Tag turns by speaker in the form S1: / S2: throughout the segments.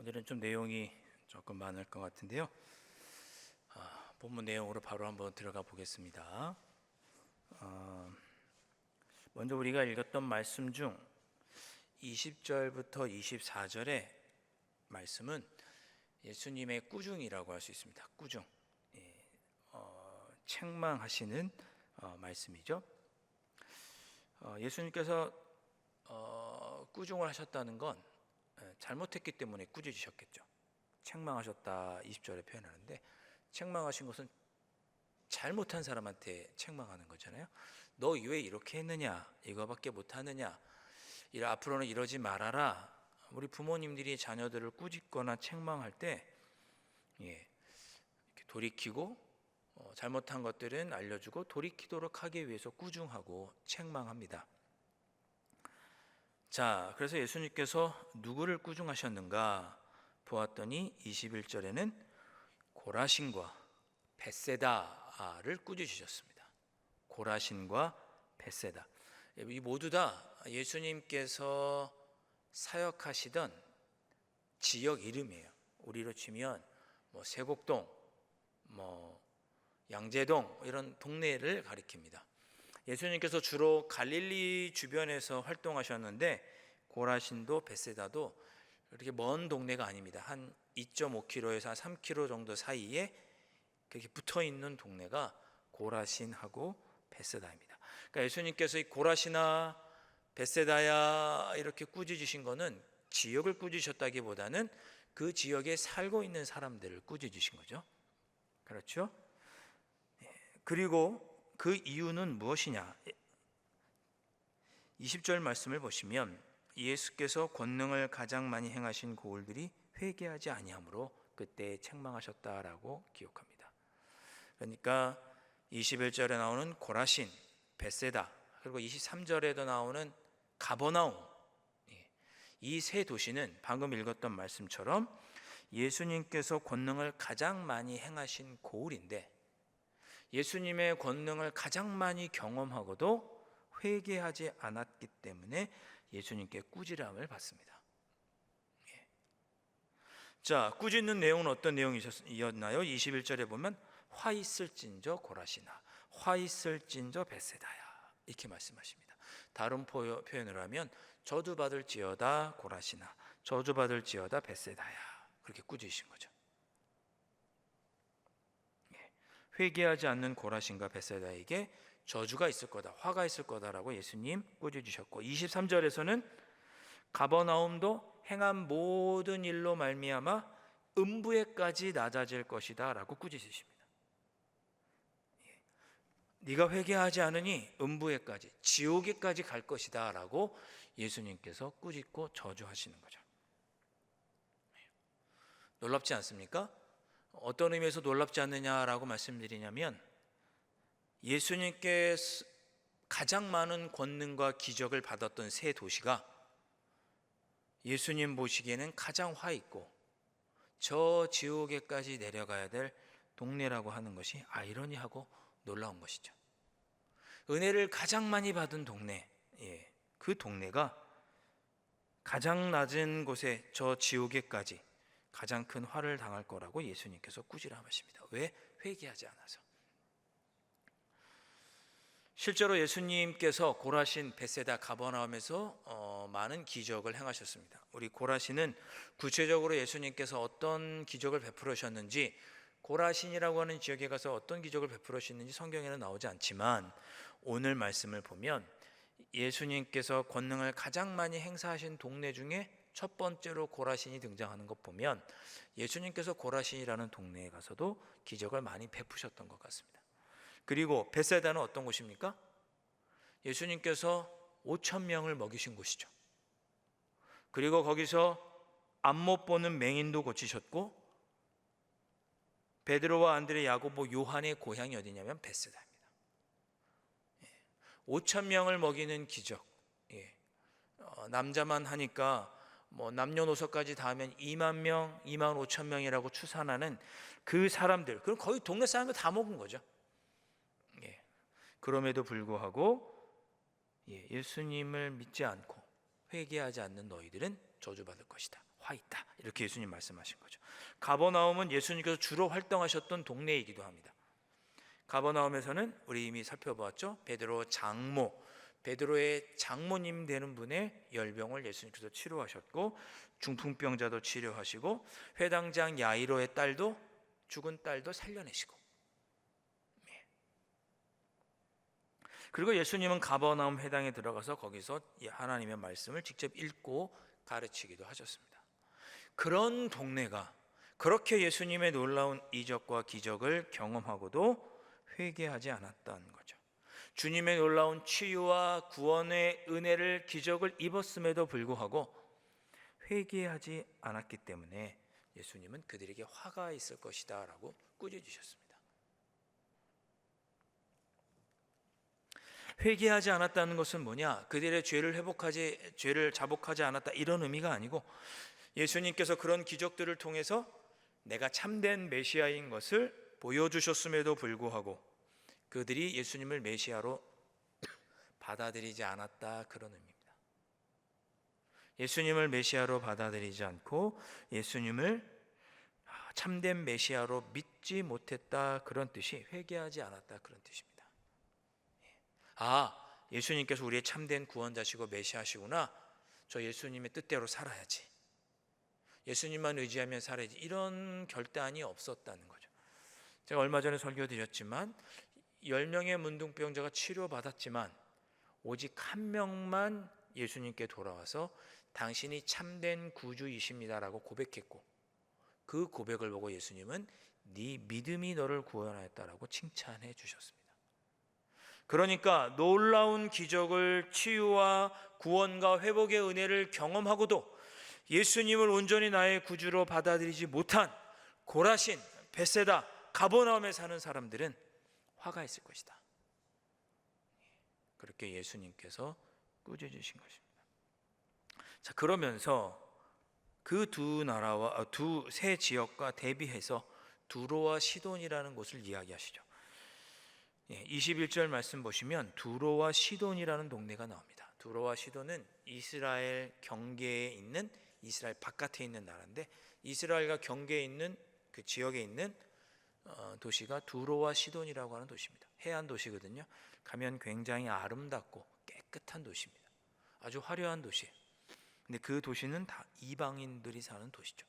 S1: 오늘은 좀 내용이 조금 많을 것 같은데요. 본문 내용으로 바로 한번 들어가 보겠습니다. 먼저 우리가 읽었던 말씀 중 20절부터 24절의 말씀은 예수님의 꾸중이라고 할 수 있습니다. 꾸중, 책망하시는 말씀이죠. 예수님께서 꾸중을 하셨다는 건 잘못했기 때문에 꾸짖으셨겠죠. 책망하셨다 20절에 표현하는데, 책망하신 것은 잘못한 사람한테 책망하는 거잖아요. 너 왜 이렇게 했느냐, 이거밖에 못하느냐, 앞으로는 이러지 말아라. 우리 부모님들이 자녀들을 꾸짖거나 책망할 때 이렇게 돌이키고 잘못한 것들은 알려주고 돌이키도록 하기 위해서 꾸중하고 책망합니다. 자, 그래서 예수님께서 누구를 꾸중하셨는가 보았더니 21절에는 고라신과 벳세다를 꾸짖으셨습니다. 고라신과 벳세다, 이 모두 다 예수님께서 사역하시던 지역 이름이에요. 우리로 치면 세곡동, 양재동 이런 동네를 가리킵니다. 예수님께서 주로 갈릴리 주변에서 활동하셨는데 고라신도 벳세다도 그렇게 먼 동네가 아닙니다. 한 2.5km에서 한 3km 정도 사이에 그렇게 붙어 있는 동네가 고라신하고 벳세다입니다. 그러니까 예수님께서 이 고라시나 벳세다야 이렇게 꾸짖으신 거는 지역을 꾸짖으셨다기보다는 그 지역에 살고 있는 사람들을 꾸짖으신 거죠. 그렇죠? 그리고 그 이유는 무엇이냐? 20절 말씀을 보시면 예수께서 권능을 가장 많이 행하신 고을들이 회개하지 아니하므로 그때 책망하셨다라고 기록합니다. 그러니까 21절에 나오는 고라신, 벳세다, 그리고 23절에도 나오는 가버나움, 이 세 도시는 방금 읽었던 말씀처럼 예수님께서 권능을 가장 많이 행하신 고을인데, 예수님의 권능을 가장 많이 경험하고도 회개하지 않았기 때문에 예수님께 꾸지람을 받습니다. 자, 꾸짖는 내용은 어떤 내용이었나요? 21절에 보면 화 있을진저 고라시나, 화 있을진저 벳세다야, 이렇게 말씀하십니다. 다른 표현을 하면 저주받을지어다 고라시나, 저주받을지어다 벳세다야, 그렇게 꾸짖으신 거죠. 회개하지 않는 고라신과 벳세다에게 저주가 있을 거다, 화가 있을 거다라고 예수님 꾸짖으셨고, 23절에서는 가버나움도 행한 모든 일로 말미암아 음부에까지 낮아질 것이다 라고 꾸짖으십니다. 네가 회개하지 않으니 음부에까지, 지옥에까지 갈 것이다 라고 예수님께서 꾸짖고 저주하시는 거죠. 놀랍지 않습니까? 어떤 의미에서 놀랍지 않느냐라고 말씀드리냐면, 예수님께 가장 많은 권능과 기적을 받았던 세 도시가 예수님 보시기에는 가장 화 있고 저 지옥에까지 내려가야 될 동네라고 하는 것이 아이러니하고 놀라운 것이죠. 은혜를 가장 많이 받은 동네, 그 동네가 가장 낮은 곳에 저 지옥에까지 가장 큰 화를 당할 거라고 예수님께서 꾸지람하십니다. 왜? 회개하지 않아서. 실제로 예수님께서 고라신, 벳세다, 가버나움에서 많은 기적을 행하셨습니다. 우리 고라신은 구체적으로 예수님께서 어떤 기적을 베풀으셨는지, 고라신이라고 하는 지역에 가서 어떤 기적을 베풀으셨는지 성경에는 나오지 않지만, 오늘 말씀을 보면 예수님께서 권능을 가장 많이 행사하신 동네 중에 첫 번째로 고라신이 등장하는 것 보면 예수님께서 고라신이라는 동네에 가서도 기적을 많이 베푸셨던 것 같습니다. 그리고 벳세다는 어떤 곳입니까? 예수님께서 5,000명을 먹이신 곳이죠. 그리고 거기서 앞 못 보는 맹인도 고치셨고, 베드로와 안드레, 야고보, 요한의 고향이 어디냐면 벳세다입니다. 5,000명을 먹이는 기적, 남자만 하니까 남녀노소까지 다 하면 2만 명, 2만 5천 명이라고 추산하는 그 사람들, 그럼 거의 동네 사람들 다 먹은 거죠. 그럼에도 불구하고 예수님을 믿지 않고 회개하지 않는 너희들은 저주받을 것이다, 화 있다. 이렇게 예수님 말씀하신 거죠. 가버나움은 예수님께서 주로 활동하셨던 동네이기도 합니다. 가버나움에서는 우리 이미 살펴보았죠. 베드로 장모, 베드로의 장모님 되는 분의 열병을 예수님께서 치료하셨고, 중풍병자도 치료하시고, 회당장 야이로의 딸도, 죽은 딸도 살려내시고, 그리고 예수님은 가버나움 회당에 들어가서 거기서 하나님의 말씀을 직접 읽고 가르치기도 하셨습니다. 그런 동네가 그렇게 예수님의 놀라운 이적과 기적을 경험하고도 회개하지 않았다는 거죠. 주님의 놀라운 치유와 구원의 은혜를, 기적을 입었음에도 불구하고 회개하지 않았기 때문에 예수님은 그들에게 화가 있을 것이다 라고 꾸짖으셨습니다. 회개하지 않았다는 것은 뭐냐? 그들의 죄를 자복하지 않았다, 이런 의미가 아니고, 예수님께서 그런 기적들을 통해서 내가 참된 메시아인 것을 보여주셨음에도 불구하고 그들이 예수님을 메시아로 받아들이지 않았다, 그런 의미입니다. 예수님을 메시아로 받아들이지 않고 예수님을 참된 메시아로 믿지 못했다, 그런 뜻이 회개하지 않았다, 그런 뜻입니다. 예수님께서 우리의 참된 구원자시고 메시아시구나, 저 예수님의 뜻대로 살아야지, 예수님만 의지하며 살아야지, 이런 결단이 없었다는 거죠. 제가 얼마 전에 설교드렸지만 10명의 문둥병자가 치료받았지만 오직 한 명만 예수님께 돌아와서 당신이 참된 구주이십니다라고 고백했고, 그 고백을 보고 예수님은 네 믿음이 너를 구원하였다라고 칭찬해 주셨습니다. 그러니까 놀라운 기적을, 치유와 구원과 회복의 은혜를 경험하고도 예수님을 온전히 나의 구주로 받아들이지 못한 고라신, 벳세다, 가버나움에 사는 사람들은 화가 있을 것이다. 그렇게 예수님께서 꾸짖으신 것입니다. 자, 그러면서 그 두 세 지역과 대비해서 두로와 시돈이라는 곳을 이야기하시죠. 21절 말씀 보시면 두로와 시돈이라는 동네가 나옵니다. 두로와 시돈은 이스라엘 경계에 있는, 이스라엘 바깥에 있는 나라인데, 이스라엘과 경계에 있는 그 지역에 있는 도시가 두로와 시돈이라고 하는 도시입니다. 해안 도시거든요. 가면 굉장히 아름답고 깨끗한 도시입니다. 아주 화려한 도시예요. 근데 그 도시는 다 이방인들이 사는 도시죠.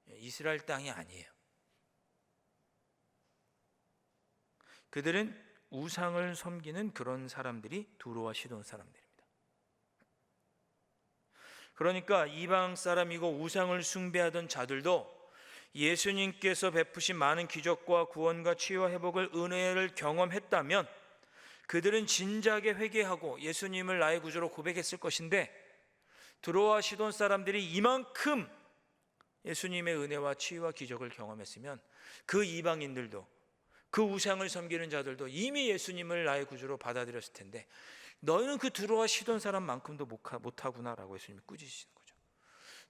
S1: 이스라엘 땅이 아니에요. 그들은 우상을 섬기는 그런 사람들이 두로와 시돈 사람들입니다. 그러니까 이방 사람이고 우상을 숭배하던 자들도 예수님께서 베푸신 많은 기적과 구원과 치유와 회복을, 은혜를 경험했다면 그들은 진작에 회개하고 예수님을 나의 구주로 고백했을 것인데, 두로와 시돈 사람들이 이만큼 예수님의 은혜와 치유와 기적을 경험했으면 그 이방인들도, 그 우상을 섬기는 자들도 이미 예수님을 나의 구주로 받아들였을 텐데, 너희는 그 두로와 시돈 사람만큼도 못하구나라고 예수님이 꾸짖으시는 거죠.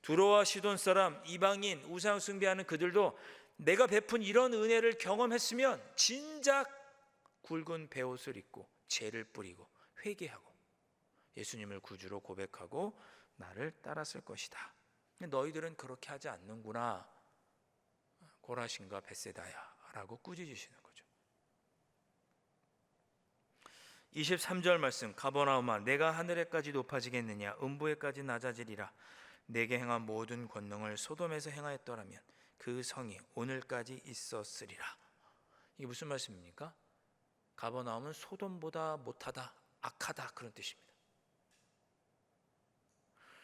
S1: 두로와 시돈 사람, 이방인, 우상 숭배하는 그들도 내가 베푼 이런 은혜를 경험했으면 진작 굵은 베옷을 입고 죄를 뿌리고 회개하고 예수님을 구주로 고백하고 나를 따랐을 것이다. 너희들은 그렇게 하지 않는구나, 고라신과 벳세다야 라고 꾸짖으시는 거죠. 23절 말씀, 가버나움아 내가 하늘에까지 높아지겠느냐, 음부에까지 낮아지리라. 내게 행한 모든 권능을 소돔에서 행하였더라면 그 성이 오늘까지 있었으리라. 이게 무슨 말씀입니까? 가버나움은 소돔보다 못하다, 악하다, 그런 뜻입니다.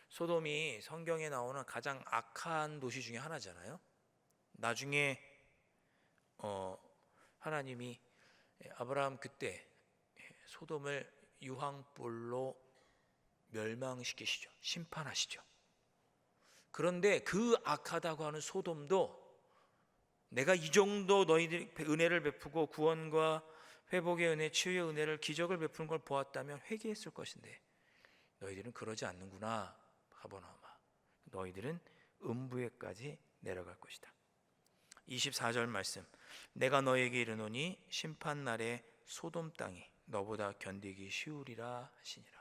S1: 소돔이 성경에 나오는 가장 악한 도시 중에 하나잖아요. 나중에 하나님이 아브라함 그때 소돔을 유황불로 멸망시키시죠. 심판하시죠. 그런데 그 악하다고 하는 소돔도 내가 이 정도 너희들이 은혜를 베푸고 구원과 회복의 은혜, 치유의 은혜를, 기적을 베푸는 걸 보았다면 회개했을 것인데 너희들은 그러지 않는구나. 가버나움아, 너희들은 음부에까지 내려갈 것이다. 24절 말씀, 내가 너에게 이르노니 심판날에 소돔 땅이 너보다 견디기 쉬우리라 하시니라.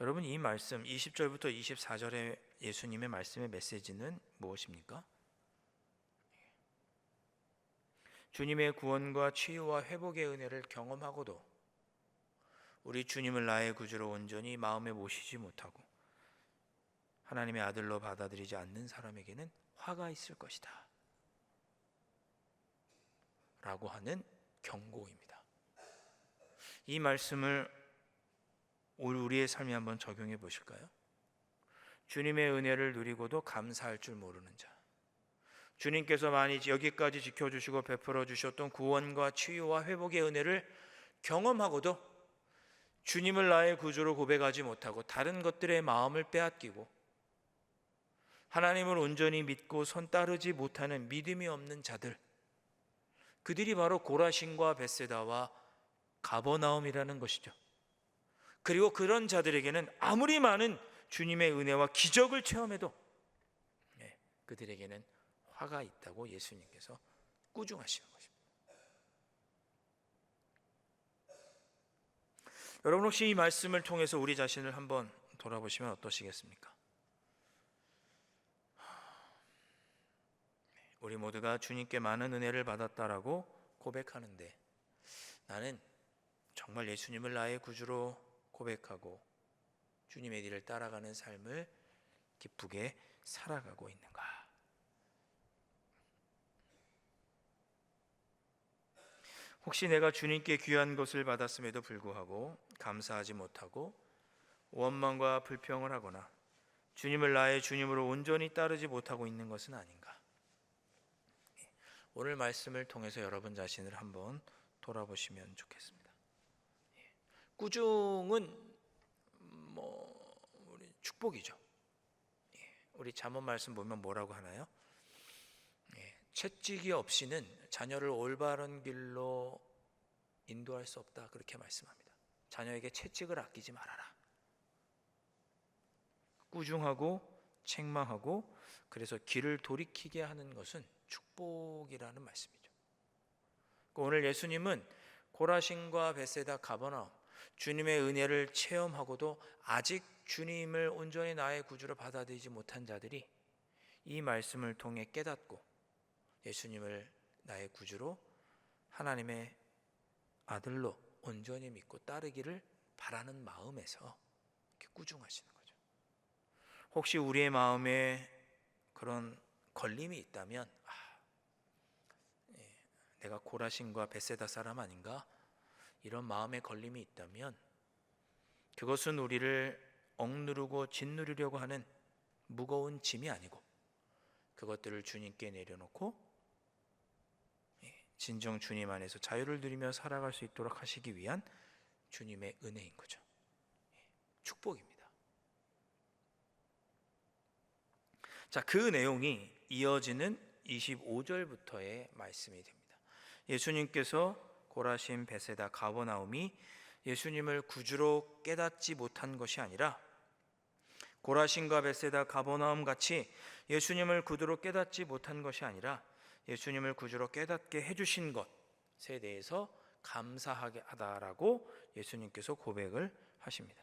S1: 여러분, 이 말씀 20절부터 24절의 예수님의 말씀의 메시지는 무엇입니까? 주님의 구원과 치유와 회복의 은혜를 경험하고도 우리 주님을 나의 구주로 온전히 마음에 모시지 못하고 하나님의 아들로 받아들이지 않는 사람에게는 화가 있을 것이다 라고 하는 경고입니다. 이 말씀을 우리의 삶에 한번 적용해 보실까요? 주님의 은혜를 누리고도 감사할 줄 모르는 자, 주님께서 많이 여기까지 지켜주시고 베풀어 주셨던 구원과 치유와 회복의 은혜를 경험하고도 주님을 나의 구주로 고백하지 못하고 다른 것들의 마음을 빼앗기고 하나님을 온전히 믿고 손 따르지 못하는 믿음이 없는 자들, 그들이 바로 고라신과 벳세다와 가버나움이라는 것이죠. 그리고 그런 자들에게는 아무리 많은 주님의 은혜와 기적을 체험해도 그들에게는 화가 있다고 예수님께서 꾸중하시는 것입니다. 여러분, 혹시 이 말씀을 통해서 우리 자신을 한번 돌아보시면 어떠시겠습니까? 우리 모두가 주님께 많은 은혜를 받았다라고 고백하는데 나는 정말 예수님을 나의 구주로 고백하고 주님의 길을 따라가는 삶을 기쁘게 살아가고 있는가? 혹시 내가 주님께 귀한 것을 받았음에도 불구하고 감사하지 못하고 원망과 불평을 하거나 주님을 나의 주님으로 온전히 따르지 못하고 있는 것은 아닌가? 오늘 말씀을 통해서 여러분 자신을 한번 돌아보시면 좋겠습니다. 꾸중은 우리 축복이죠. 우리 잠언 말씀 보면 뭐라고 하나요? 채찍이 없이는 자녀를 올바른 길로 인도할 수 없다, 그렇게 말씀합니다. 자녀에게 채찍을 아끼지 말아라. 꾸중하고 책망하고 그래서 길을 돌이키게 하는 것은 축복이라는 말씀이죠. 오늘 예수님은 고라신과 벳세다, 가버나움, 주님의 은혜를 체험하고도 아직 주님을 온전히 나의 구주로 받아들이지 못한 자들이 이 말씀을 통해 깨닫고 예수님을 나의 구주로 하나님의 아들로 온전히 믿고 따르기를 바라는 마음에서 이렇게 꾸중하시는 거죠. 혹시 우리의 마음에 그런 걸림이 있다면 내가 고라신과 벳세다 사람 아닌가? 이런 마음의 걸림이 있다면 그것은 우리를 억누르고 짓누르려고 하는 무거운 짐이 아니고 그것들을 주님께 내려놓고 진정 주님 안에서 자유를 누리며 살아갈 수 있도록 하시기 위한 주님의 은혜인 거죠. 축복입니다. 자, 그 내용이 이어지는 25절부터의 말씀이 됩니다. 예수님께서 고라신, 벳세다, 가버나움이 예수님을 구주로 깨닫지 못한 것이 아니라 고라신과 벳세다, 가버나움 같이 예수님을 구주로 깨닫지 못한 것이 아니라 예수님을 구주로 깨닫게 해주신 것에 대해서 감사하게 하다라고 예수님께서 고백을 하십니다.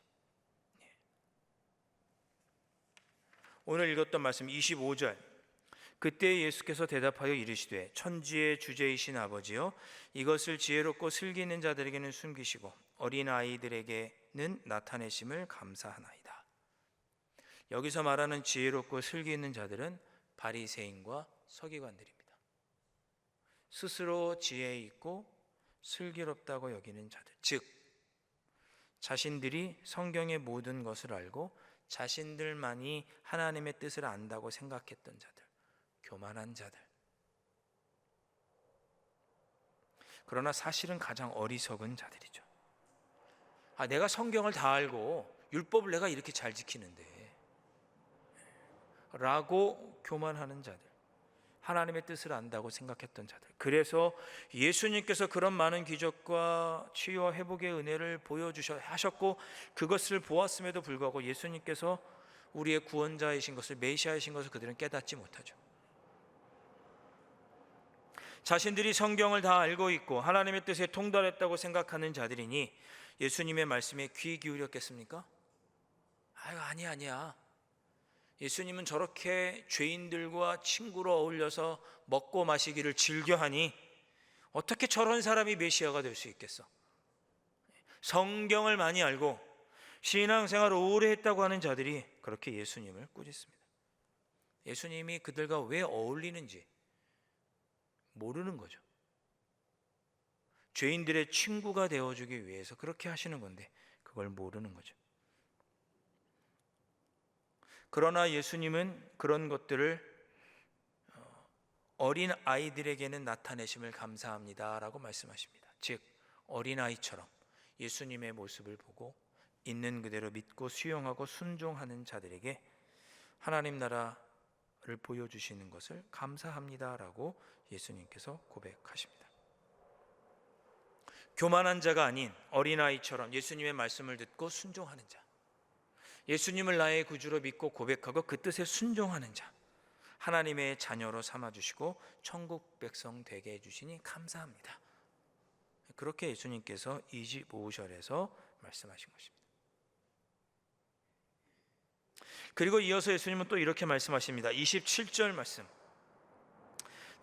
S1: 오늘 읽었던 말씀 25절, 그때 예수께서 대답하여 이르시되 천지의 주제이신 아버지여, 이것을 지혜롭고 슬기 있는 자들에게는 숨기시고 어린 아이들에게는 나타내심을 감사하나이다. 여기서 말하는 지혜롭고 슬기 있는 자들은 바리새인과 서기관들입니다. 스스로 지혜 있고 슬기롭다고 여기는 자들, 즉 자신들이 성경의 모든 것을 알고 자신들만이 하나님의 뜻을 안다고 생각했던 자들, 교만한 자들. 그러나 사실은 가장 어리석은 자들이죠. 내가 성경을 다 알고 율법을 내가 이렇게 잘 지키는데 라고 교만하는 자들, 하나님의 뜻을 안다고 생각했던 자들. 그래서 예수님께서 그런 많은 기적과 치유와 회복의 은혜를 보여주셨고 그것을 보았음에도 불구하고 예수님께서 우리의 구원자이신 것을, 메시아이신 것을 그들은 깨닫지 못하죠. 자신들이 성경을 다 알고 있고 하나님의 뜻에 통달했다고 생각하는 자들이니 예수님의 말씀에 귀 기울였겠습니까? 아니야. 예수님은 저렇게 죄인들과 친구로 어울려서 먹고 마시기를 즐겨하니 어떻게 저런 사람이 메시아가 될 수 있겠어? 성경을 많이 알고 신앙생활을 오래 했다고 하는 자들이 그렇게 예수님을 꾸짖습니다. 예수님이 그들과 왜 어울리는지 모르는 거죠. 죄인들의 친구가 되어주기 위해서 그렇게 하시는 건데 그걸 모르는 거죠. 그러나 예수님은 그런 것들을 어린 아이들에게는 나타내심을 감사합니다라고 말씀하십니다. 즉 어린아이처럼 예수님의 모습을 보고 있는 그대로 믿고 수용하고 순종하는 자들에게 하나님 나라를 보여주시는 것을 감사합니다라고 예수님께서 고백하십니다. 교만한 자가 아닌 어린아이처럼 예수님의 말씀을 듣고 순종하는 자, 예수님을 나의 구주로 믿고 고백하고 그 뜻에 순종하는 자, 하나님의 자녀로 삼아주시고 천국 백성 되게 해주시니 감사합니다. 그렇게 예수님께서 25절에서 말씀하신 것입니다. 그리고 이어서 예수님은 또 이렇게 말씀하십니다. 27절 말씀,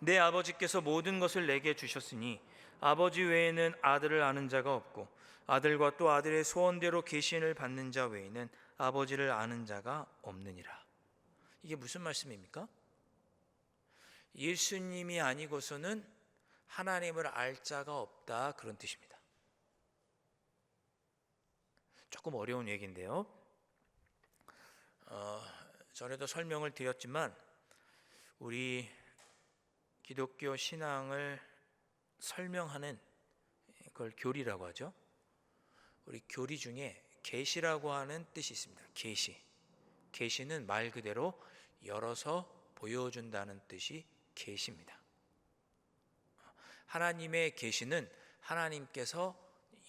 S1: 내 아버지께서 모든 것을 내게 주셨으니 아버지 외에는 아들을 아는 자가 없고 아들과 또 아들의 소원대로 계신을 받는 자 외에는 아버지를 아는 자가 없느니라. 이게 무슨 말씀입니까? 예수님이 아니고서는 하나님을 알 자가 없다, 그런 뜻입니다. 조금 어려운 얘기인데요. 전에도 설명을 드렸지만 우리 기독교 신앙을 설명하는 그걸 교리라고 하죠. 우리 교리 중에 계시라고 하는 뜻이 있습니다. 계시는 말 그대로 열어서 보여준다는 뜻이 계시입니다. 하나님의 계시는 하나님께서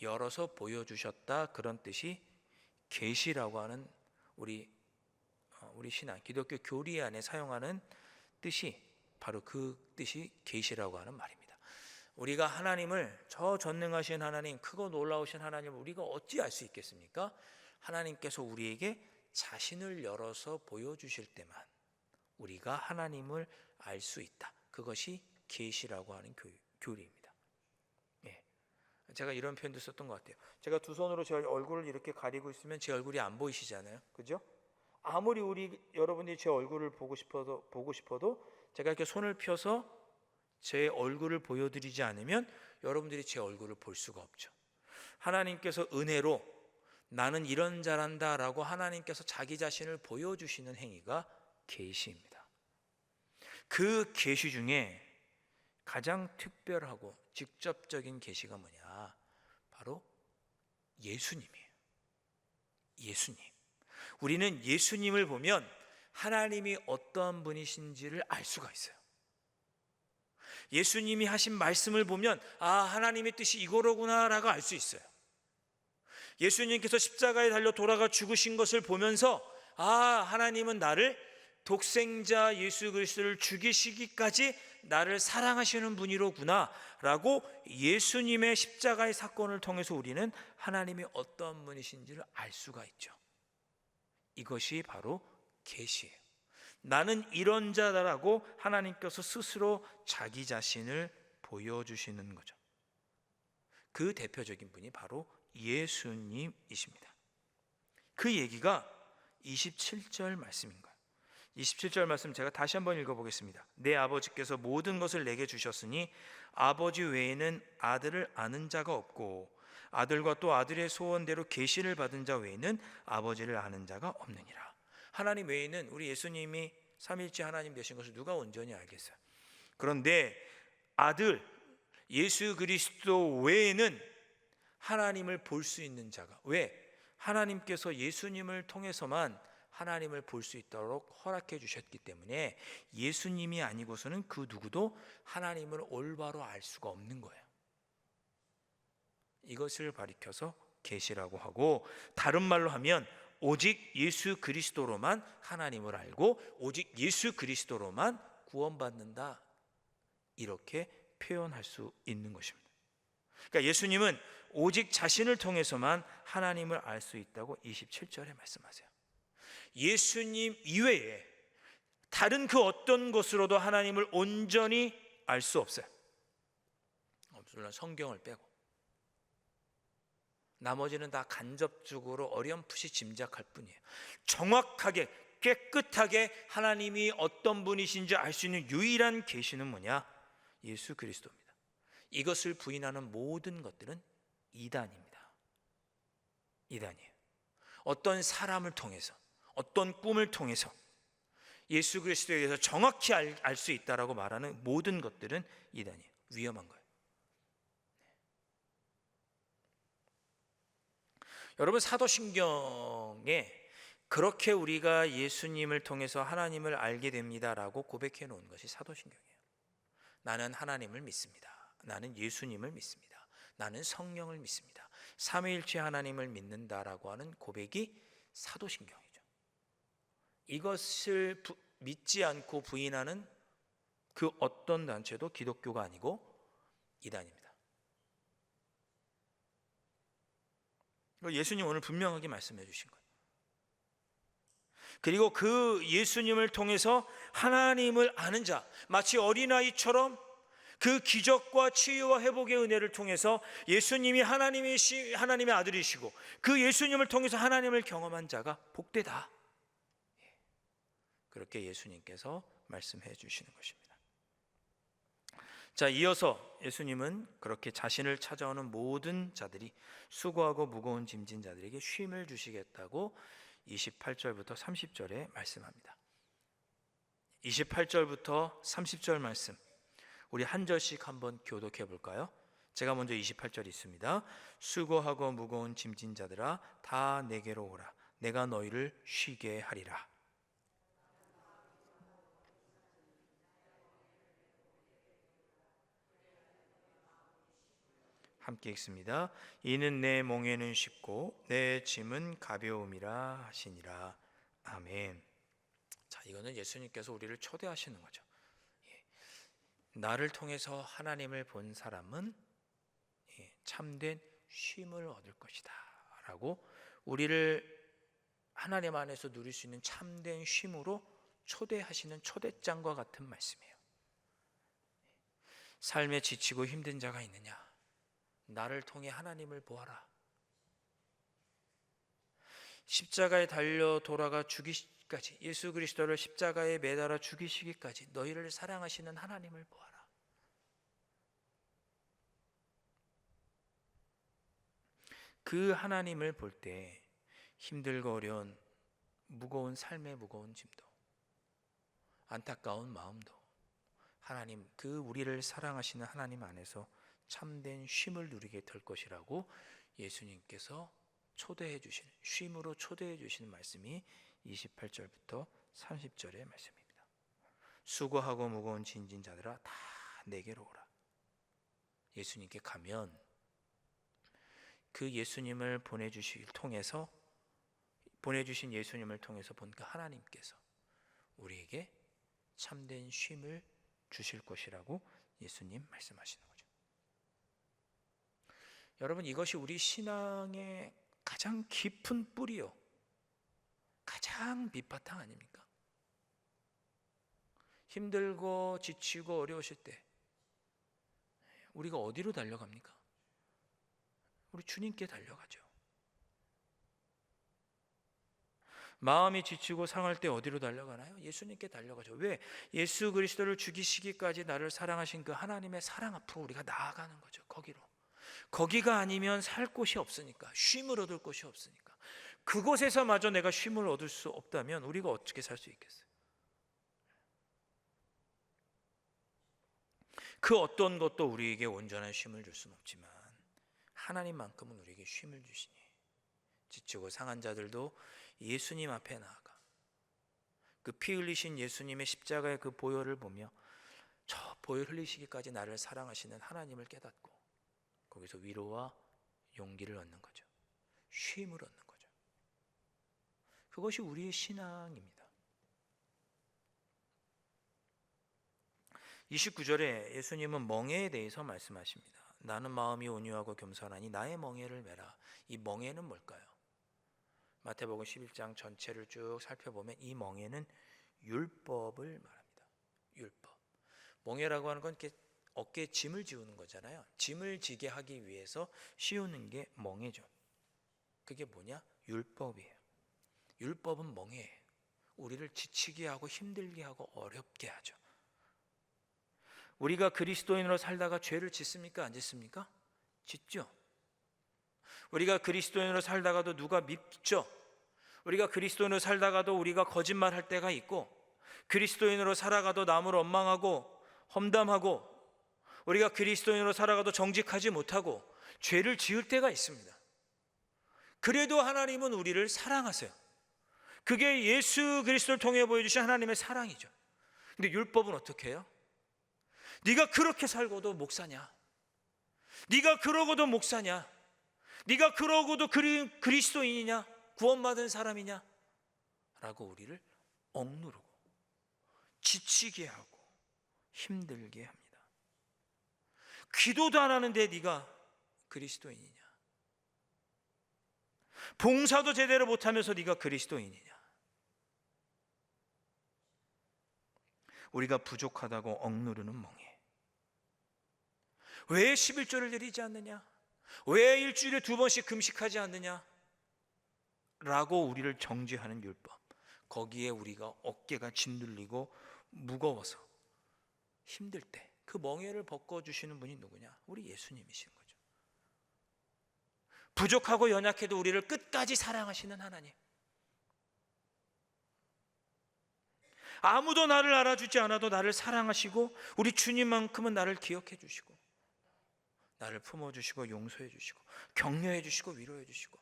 S1: 열어서 보여주셨다, 그런 뜻이 계시라고 하는 우리 신앙, 기독교 교리 안에 사용하는 뜻이 바로 그 뜻이 계시라고 하는 말입니다. 우리가 하나님을, 저 전능하신 하나님, 크고 놀라우신 하나님을 우리가 어찌 알 수 있겠습니까? 하나님께서 우리에게 자신을 열어서 보여주실 때만 우리가 하나님을 알 수 있다. 그것이 계시라고 하는 교리입니다. 예. 제가 이런 표현도 썼던 것 같아요. 제가 두 손으로 제 얼굴을 이렇게 가리고 있으면 제 얼굴이 안 보이시잖아요. 그죠? 아무리 여러분들이 제 얼굴을 보고 싶어도 제가 이렇게 손을 펴서 제 얼굴을 보여드리지 않으면 여러분들이 제 얼굴을 볼 수가 없죠. 하나님께서 은혜로 나는 이런 자란다 라고 하나님께서 자기 자신을 보여주시는 행위가 계시입니다. 그 계시 중에 가장 특별하고 직접적인 계시가 뭐냐? 바로 예수님이에요. 예수님. 우리는 예수님을 보면 하나님이 어떠한 분이신지를 알 수가 있어요. 예수님이 하신 말씀을 보면 하나님의 뜻이 이거로구나 라고 알 수 있어요. 예수님께서 십자가에 달려 돌아가 죽으신 것을 보면서 하나님은 나를 독생자 예수 그리스도를 죽이시기까지 나를 사랑하시는 분이로구나 라고 예수님의 십자가의 사건을 통해서 우리는 하나님이 어떠한 분이신지를 알 수가 있죠. 이것이 바로 계시예요. 나는 이런 자다라고 하나님께서 스스로 자기 자신을 보여주시는 거죠. 그 대표적인 분이 바로 예수님이십니다. 그 얘기가 27절 말씀인 거예요. 27절 말씀 제가 다시 한번 읽어보겠습니다. 내 아버지께서 모든 것을 내게 주셨으니 아버지 외에는 아들을 아는 자가 없고 아들과 또 아들의 소원대로 계시를 받은 자 외에는 아버지를 아는 자가 없느니라. 하나님 외에는 우리 예수님이 삼위일체 하나님 되신 것을 누가 온전히 알겠어요? 그런데 아들 예수 그리스도 외에는 하나님을 볼 수 있는 자가, 왜? 하나님께서 예수님을 통해서만 하나님을 볼 수 있도록 허락해 주셨기 때문에 예수님이 아니고서는 그 누구도 하나님을 올바로 알 수가 없는 거예요. 이것을 가리켜서 계시라고 하고, 다른 말로 하면 오직 예수 그리스도로만 하나님을 알고 오직 예수 그리스도로만 구원받는다, 이렇게 표현할 수 있는 것입니다. 그러니까 예수님은 오직 자신을 통해서만 하나님을 알 수 있다고 27절에 말씀하세요. 예수님 이외에 다른 그 어떤 것으로도 하나님을 온전히 알 수 없어요. 물론 성경을 빼고. 나머지는 다 간접적으로 어렴풋이 짐작할 뿐이에요. 정확하게 깨끗하게 하나님이 어떤 분이신지 알 수 있는 유일한 계시는 뭐냐? 예수 그리스도입니다. 이것을 부인하는 모든 것들은 이단입니다. 이단이에요. 어떤 사람을 통해서, 어떤 꿈을 통해서 예수 그리스도에 대해서 정확히 알 수 있다라고 말하는 모든 것들은 이단이에요. 위험한 거예요. 여러분, 사도신경에 그렇게 우리가 예수님을 통해서 하나님을 알게 됩니다라고 고백해 놓은 것이 사도신경이에요. 나는 하나님을 믿습니다. 나는 예수님을 믿습니다. 나는 성령을 믿습니다. 삼위일체 하나님을 믿는다라고 하는 고백이 사도신경이죠. 이것을 믿지 않고 부인하는 그 어떤 단체도 기독교가 아니고 이단입니다. 예수님 오늘 분명하게 말씀해 주신 거예요. 그리고 그 예수님을 통해서 하나님을 아는 자, 마치 어린아이처럼 그 기적과 치유와 회복의 은혜를 통해서 예수님이 하나님의 아들이시고 그 예수님을 통해서 하나님을 경험한 자가 복되다. 그렇게 예수님께서 말씀해 주시는 것입니다. 자, 이어서 예수님은 그렇게 자신을 찾아오는 모든 자들이 수고하고 무거운 짐진 자들에게 쉼을 주시겠다고 28절부터 30절에 말씀합니다. 28절부터 30절 말씀 우리 한 절씩 한번 교독해 볼까요? 제가 먼저 28절 있습니다. 수고하고 무거운 짐진 자들아 다 내게로 오라. 내가 너희를 쉬게 하리라. 함께 읽습니다. 이는 내 멍에는 쉽고 내 짐은 가벼움이라 하시니라. 아멘. 자, 이거는 예수님께서 우리를 초대하시는 거죠. 나를 통해서 하나님을 본 사람은 참된 쉼을 얻을 것이다 라고 우리를 하나님 안에서 누릴 수 있는 참된 쉼으로 초대하시는 초대장과 같은 말씀이에요. 삶에 지치고 힘든 자가 있느냐? 나를 통해 하나님을 보아라. 십자가에 달려 돌아가 죽이시기까지, 예수 그리스도를 십자가에 매달아 죽이시기까지 너희를 사랑하시는 하나님을 보아라. 그 하나님을 볼 때 힘들고 어려운 무거운 삶의 무거운 짐도 안타까운 마음도 하나님, 그 우리를 사랑하시는 하나님 안에서 참된 쉼을 누리게 될 것이라고 예수님께서 초대해 주시는, 쉼으로 초대해 주시는 말씀이 28절부터 30절의 말씀입니다. 수고하고 무거운 짐진 자들아 다 내게로 오라. 예수님께 가면 그 예수님을 보내주신 예수님을 통해서 본 그 하나님께서 우리에게 참된 쉼을 주실 것이라고 예수님 말씀하시는 거죠. 여러분, 이것이 우리 신앙의 가장 깊은 뿌리요, 가장 밑바탕 아닙니까? 힘들고 지치고 어려우실 때 우리가 어디로 달려갑니까? 우리 주님께 달려가죠. 마음이 지치고 상할 때 어디로 달려가나요? 예수님께 달려가죠. 왜? 예수 그리스도를 죽이시기까지 나를 사랑하신 그 하나님의 사랑 앞으로 우리가 나아가는 거죠. 거기로. 거기가 아니면 살 곳이 없으니까, 쉼을 얻을 곳이 없으니까. 그곳에서마저 내가 쉼을 얻을 수 없다면 우리가 어떻게 살 수 있겠어요? 그 어떤 것도 우리에게 온전한 쉼을 줄 수는 없지만 하나님만큼은 우리에게 쉼을 주시니, 지치고 상한 자들도 예수님 앞에 나아가 그 피 흘리신 예수님의 십자가의 그 보혈을 보며 저 보혈 흘리시기까지 나를 사랑하시는 하나님을 깨닫고 거기서 위로와 용기를 얻는 거죠. 쉼을 얻는 거죠. 그것이 우리의 신앙입니다. 29절에 예수님은 멍에에 대해서 말씀하십니다. 나는 마음이 온유하고 겸손하니 나의 멍에를 메라. 이 멍에는 뭘까요? 마태복음 11장 전체를 쭉 살펴보면 이 멍에는 율법을 말합니다. 율법. 멍에라고 하는 건 이렇게 어깨에 짐을 지우는 거잖아요. 짐을 지게 하기 위해서 씌우는 게 멍에죠. 그게 뭐냐? 율법이에요. 율법은 멍에예요. 우리를 지치게 하고 힘들게 하고 어렵게 하죠. 우리가 그리스도인으로 살다가 죄를 짓습니까? 안 짓습니까? 짓죠. 우리가 그리스도인으로 살다가도 누가 밉죠. 우리가 그리스도인으로 살다가도 우리가 거짓말할 때가 있고, 그리스도인으로 살아가도 남을 원망하고 험담하고, 우리가 그리스도인으로 살아가도 정직하지 못하고 죄를 지을 때가 있습니다. 그래도 하나님은 우리를 사랑하세요. 그게 예수 그리스도를 통해 보여주신 하나님의 사랑이죠. 근데 율법은 어떻게 해요? 네가 그렇게 살고도 목사냐? 네가 그러고도 목사냐? 네가 그러고도 그리스도인이냐? 구원받은 사람이냐? 라고 우리를 억누르고 지치게 하고 힘들게 합니다. 기도도 안 하는데 네가 그리스도인이냐? 봉사도 제대로 못하면서 네가 그리스도인이냐? 우리가 부족하다고 억누르는 멍에. 왜 11조를 드리지 않느냐? 왜 일주일에 2번씩 금식하지 않느냐? 라고 우리를 정죄하는 율법. 거기에 우리가 어깨가 짓눌리고 무거워서 힘들 때 그 멍에를 벗겨주시는 분이 누구냐? 우리 예수님이신 거죠. 부족하고 연약해도 우리를 끝까지 사랑하시는 하나님. 아무도 나를 알아주지 않아도 나를 사랑하시고 우리 주님만큼은 나를 기억해 주시고 나를 품어주시고 용서해 주시고 격려해 주시고 위로해 주시고.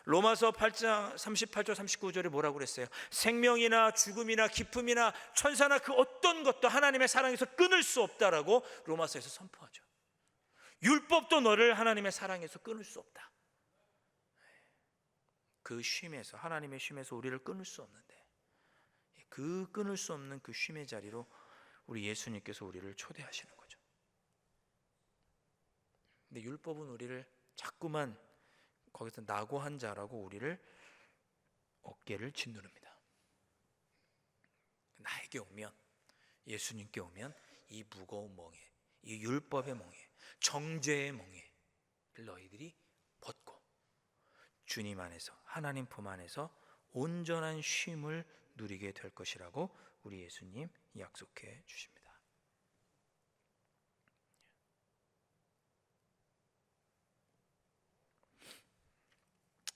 S1: 로마서 8장 38절 39절에 뭐라고 그랬어요? 생명이나 죽음이나 기쁨이나 천사나 그 어떤 것도 하나님의 사랑에서 끊을 수 없다라고 로마서에서 선포하죠. 율법도 너를 하나님의 사랑에서 끊을 수 없다. 그 쉼에서, 하나님의 쉼에서 우리를 끊을 수 없는데, 그 끊을 수 없는 그 쉼의 자리로 우리 예수님께서 우리를 초대하시는 거죠. 근데 율법은 우리를 자꾸만 거기서 낙오한 자라고 우리를 어깨를 짓누릅니다. 나에게 오면, 예수님께 오면 이 무거운 멍에, 이 율법의 멍에, 정죄의 멍에 너희들이 벗고 주님 안에서, 하나님 품 안에서 온전한 쉼을 누리게 될 것이라고 우리 예수님 약속해 주십니다.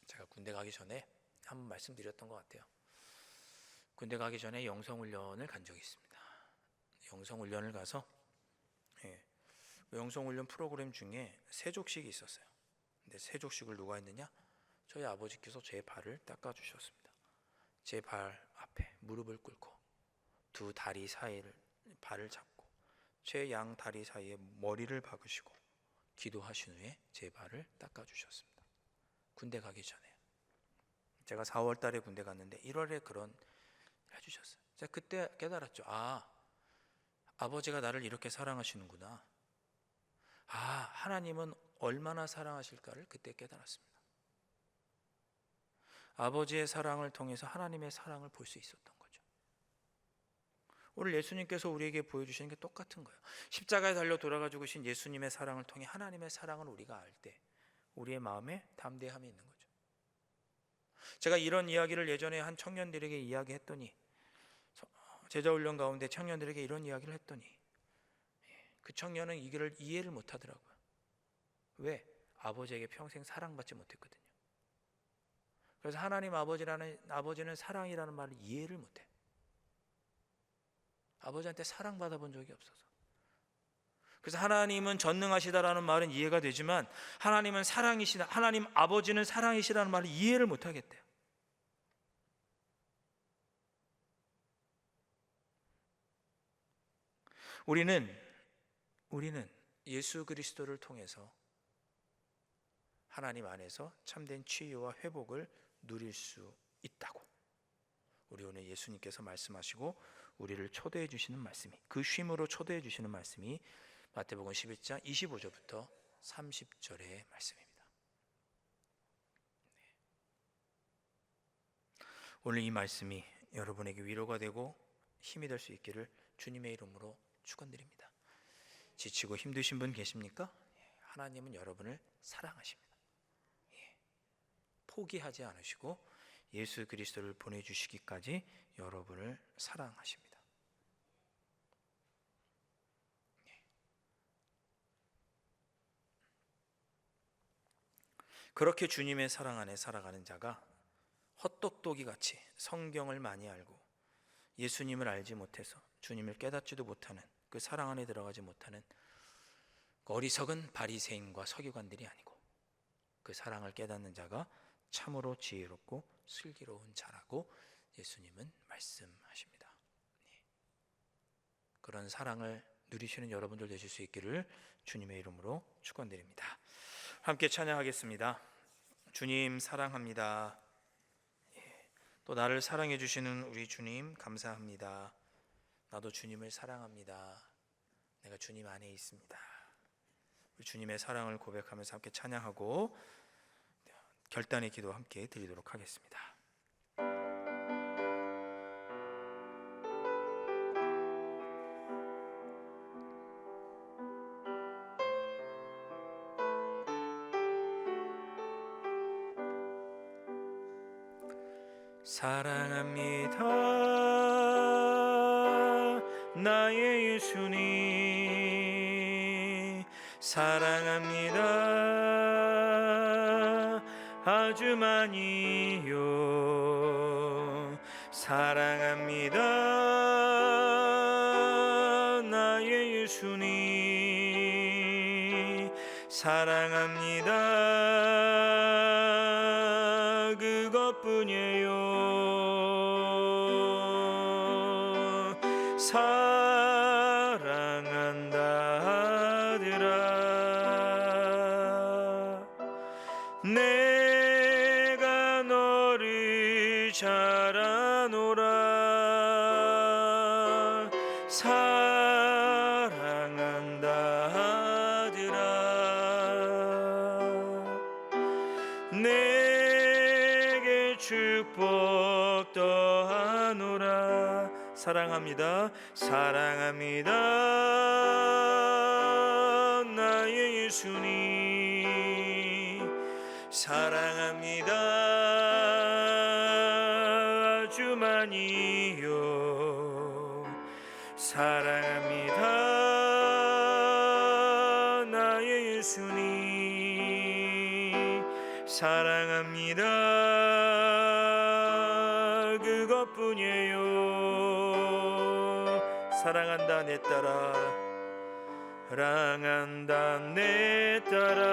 S1: 제가 군대 가기 전에 한번 말씀드렸던 것 같아요. 군대 가기 전에 영성훈련을 간 적이 있습니다. 영성훈련을 가서 영성훈련 프로그램 중에 세족식이 있었어요. 근데 세족식을 누가 했느냐? 저희 아버지께서 제 발을 닦아주셨습니다. 제 발 앞에 무릎을 꿇고 두 다리 사이를 발을 잡고 제 양 다리 사이에 머리를 박으시고 기도하신 후에 제 발을 닦아주셨습니다. 군대 가기 전에. 제가 4월 달에 군대 갔는데 1월에 그런 해주셨어요. 제가 그때 깨달았죠. 아버지가 나를 이렇게 사랑하시는구나. 하나님은 얼마나 사랑하실까를 그때 깨달았습니다. 아버지의 사랑을 통해서 하나님의 사랑을 볼 수 있었던 거죠. 오늘 예수님께서 우리에게 보여주시는 게 똑같은 거예요. 십자가에 달려 돌아가 죽으신 예수님의 사랑을 통해 하나님의 사랑을 우리가 알 때 우리의 마음에 담대함이 있는 거죠. 제가 이런 이야기를 예전에 한 청년들에게 이야기했더니, 제자훈련 가운데 청년들에게 이런 이야기를 했더니 그 청년은 이거를 이해를 못하더라고요. 왜? 아버지에게 평생 사랑받지 못했거든요. 그래서 하나님 아버지는 사랑이라는 말을 이해를 못해. 아버지한테 사랑받아 본 적이 없어서. 그래서 하나님은 전능하시다라는 말은 이해가 되지만 하나님은 사랑이시다, 하나님 아버지는 사랑이시다는 말을 이해를 못하겠대요. 우리는 예수 그리스도를 통해서 하나님 안에서 참된 치유와 회복을 누릴 수 있다고 우리 오늘 예수님께서 말씀하시고 우리를 초대해 주시는 말씀이, 그 쉼으로 초대해 주시는 말씀이 마태복음 11장 25절부터 30절의 말씀입니다. 오늘 이 말씀이 여러분에게 위로가 되고 힘이 될 수 있기를 주님의 이름으로 축원드립니다. 지치고 힘드신 분 계십니까? 하나님은 여러분을 사랑하십니다. 포기하지 않으시고 예수 그리스도를 보내주시기까지 여러분을 사랑하십니다. 그렇게 주님의 사랑 안에 살아가는 자가 헛똑똑이 같이 성경을 많이 알고 예수님을 알지 못해서 주님을 깨닫지도 못하는 그 사랑 안에 들어가지 못하는 어리석은 바리새인과 서기관들이 아니고 그 사랑을 깨닫는 자가 참으로 지혜롭고 슬기로운 자라고 예수님은 말씀하십니다. 그런 사랑을 누리시는 여러분들 되실 수 있기를 주님의 이름으로 축원드립니다. 함께 찬양하겠습니다. 주님 사랑합니다. 또 나를 사랑해 주시는 우리 주님 감사합니다. 나도 주님을 사랑합니다. 내가 주님 안에 있습니다. 우리 주님의 사랑을 고백하면서 함께 찬양하고 결단의 기도 함께 드리도록 하겠습니다. 사랑합니다. 나의 예수님 사랑합니다. 아주 많이요. 사랑합니다. 나의 예수님 사랑합니다. 그것뿐이에요. 사랑한다 하더라. 내가 너를 잘 아노라. 사랑한다 하더라. 내게 축복 더하노라. 사랑합니다. 사랑합니다. 나의 예수님 사랑합니다. 아주 많이요. 사랑합니다. 나의 예수님 사랑합니다. 그것뿐이에요. 사랑한다 내 딸아. 사랑한다 내 딸아.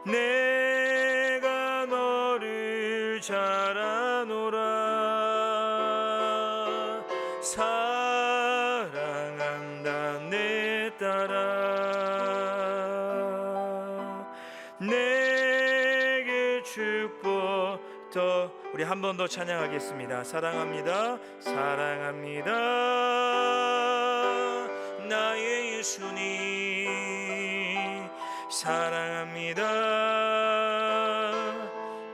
S1: 내가 너를 잘 아노라. 사랑한다 내 딸아. 내게 축복 더. 우리 한 번 더 찬양하겠습니다. 사랑합니다. 사랑합니다. 나의 예수님 사랑합니다.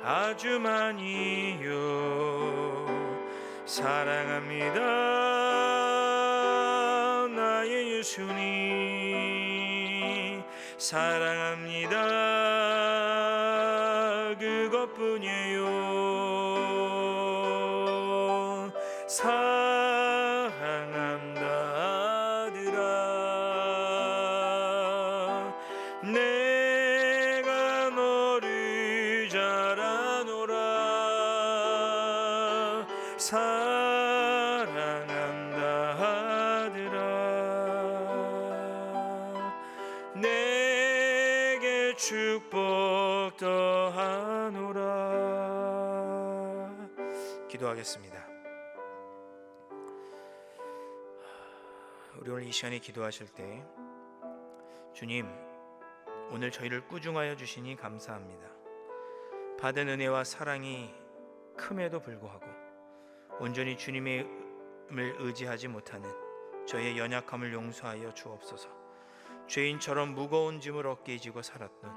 S1: 아주 많이요. 사랑합니다. 나의 예수님 사랑합니다. 그것뿐이에요. 사랑한다 하더라. 내가 너를 잘 아노라. 사랑한다 하더라. 내게 축복 더하노라. 기도하겠습니다. 우리 오늘 이 시간에 기도하실 때 주님 오늘 저희를 꾸중하여 주시니 감사합니다. 받은 은혜와 사랑이 큼에도 불구하고 온전히 주님의 을 의지하지 못하는 저의 연약함을 용서하여 주옵소서. 죄인처럼 무거운 짐을 어깨에 지고 살았던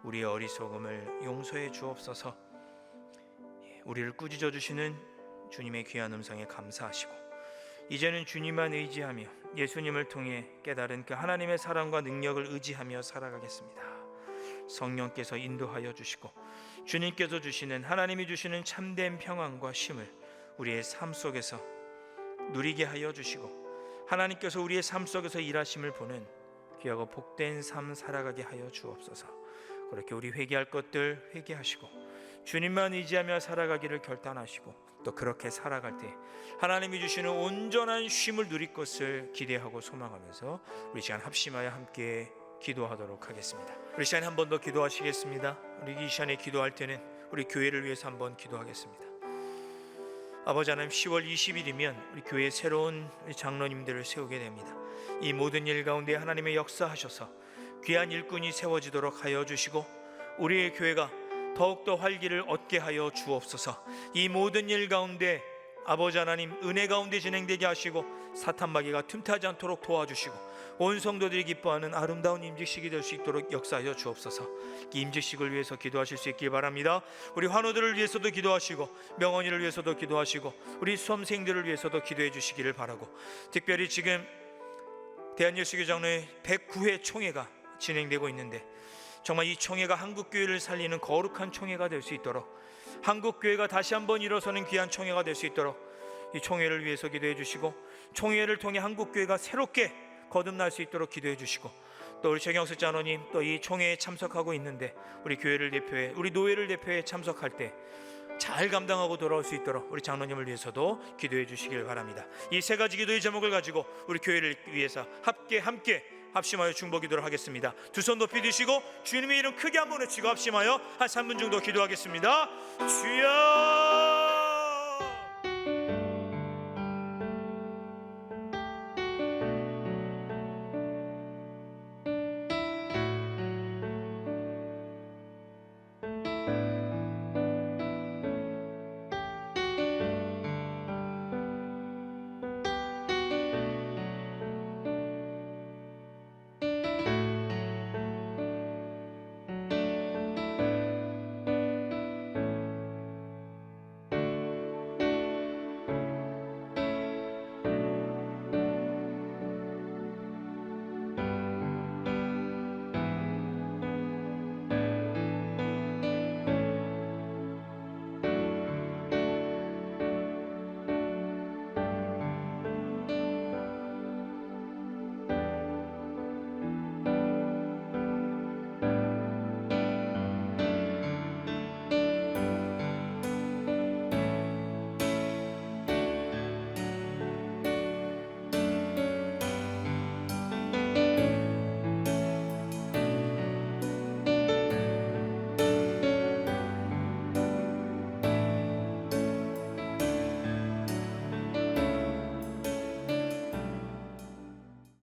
S1: 우리의 어리석음을 용서해 주옵소서. 우리를 꾸짖어 주시는 주님의 귀한 음성에 감사하시고, 이제는 주님만 의지하며 예수님을 통해 깨달은 그 하나님의 사랑과 능력을 의지하며 살아가겠습니다. 성령께서 인도하여 주시고 주님께서 주시는, 하나님이 주시는 참된 평안과 쉼을 우리의 삶 속에서 누리게 하여 주시고, 하나님께서 우리의 삶 속에서 일하심을 보는 귀하고 복된 삶 살아가게 하여 주옵소서. 그렇게 우리 회개할 것들 회개하시고 주님만 의지하며 살아가기를 결단하시고, 또 그렇게 살아갈 때 하나님이 주시는 온전한 쉼을 누릴 것을 기대하고 소망하면서 우리 시간 합심하여 함께 기도하도록 하겠습니다. 우리 시간에 한 번 더 기도하시겠습니다. 우리 이 시간에 기도할 때는 우리 교회를 위해서 한번 기도하겠습니다. 아버지 하나님, 10월 20일이면 우리 교회에 새로운 장로님들을 세우게 됩니다. 이 모든 일 가운데 하나님의 역사하셔서 귀한 일꾼이 세워지도록 하여 주시고, 우리의 교회가 더욱더 활기를 얻게 하여 주옵소서. 이 모든 일 가운데 아버지 하나님, 은혜 가운데 진행되게 하시고 사탄 마귀가 틈타지 않도록 도와주시고, 온 성도들이 기뻐하는 아름다운 임직식이 될 수 있도록 역사하여 주옵소서. 이 임직식을 위해서 기도하실 수 있길 바랍니다. 우리 환우들을 위해서도 기도하시고, 명언이를 위해서도 기도하시고, 우리 수험생들을 위해서도 기도해 주시기를 바라고, 특별히 지금 대한예수교장로회 109회 총회가 진행되고 있는데, 정말 이 총회가 한국교회를 살리는 거룩한 총회가 될 수 있도록, 한국교회가 다시 한번 일어서는 귀한 총회가 될 수 있도록 이 총회를 위해서 기도해 주시고, 총회를 통해 한국교회가 새롭게 거듭날 수 있도록 기도해 주시고, 또 우리 최경수 장로님 또 이 총회에 참석하고 있는데, 우리 교회를 대표해, 우리 노회를 대표해 참석할 때 잘 감당하고 돌아올 수 있도록 우리 장로님을 위해서도 기도해 주시길 바랍니다. 이 세 가지 기도의 제목을 가지고 우리 교회를 위해서 함께 합심하여 중보기도를 하겠습니다. 두 손 높이 드시고 주님의 이름 크게 한번 외치고 합심하여 한 3분 정도 기도하겠습니다. 주여